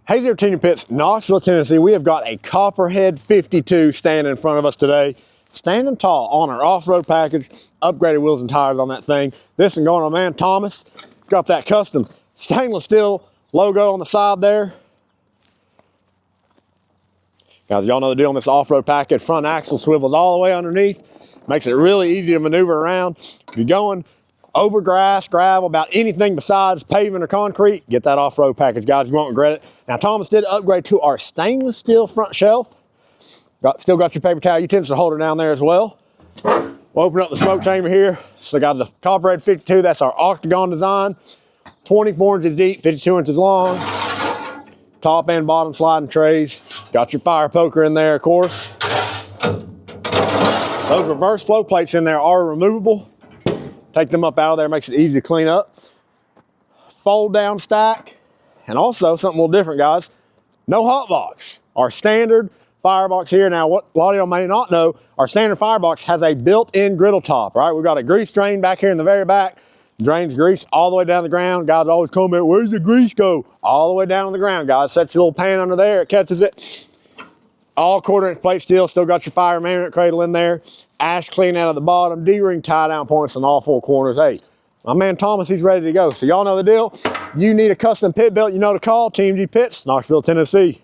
Hey there, Team Pits, Knoxville, Tennessee. We have got a Copperhead 52 standing in front of us today. Standing tall on our off-road package, upgraded wheels and tires on that thing. This one going on man Thomas. Got that custom stainless steel logo on the side there. Guys, y'all know the deal on this off-road package. Front axle swivels all the way underneath. Makes it really easy to maneuver around. If you're going over grass, gravel, about anything besides pavement or concrete, get that off-road package, guys. You won't regret it. Now, Thomas did upgrade to our stainless steel front shelf. Still got your paper towel utensil holder down there as well. We'll open up the smoke chamber here. So got the Copperhead 52, that's our octagon design. 24 inches deep, 52 inches long. Top and bottom sliding trays. Got your fire poker in there, of course. Those reverse flow plates in there are removable. Take them up out of there, makes it easy to clean up. Fold down stack. And also something a little different, guys. No hot box. Our standard firebox here. Now, what a lot of y'all may not know, our standard firebox has a built-in griddle top, right? We've got a grease drain back here in the very back. Drains grease all the way down the ground. Guys always comment, where's the grease go? All the way down on the ground, guys. Set your little pan under there, it catches it. All 1/4 inch plate steel, still got your fire management cradle in there. Ash clean out of the bottom, D-ring tie down points on all 4 corners. Hey, my man Thomas, he's ready to go. So y'all know the deal. You need a custom pit built, you know to call. Team G Pits, Knoxville, Tennessee.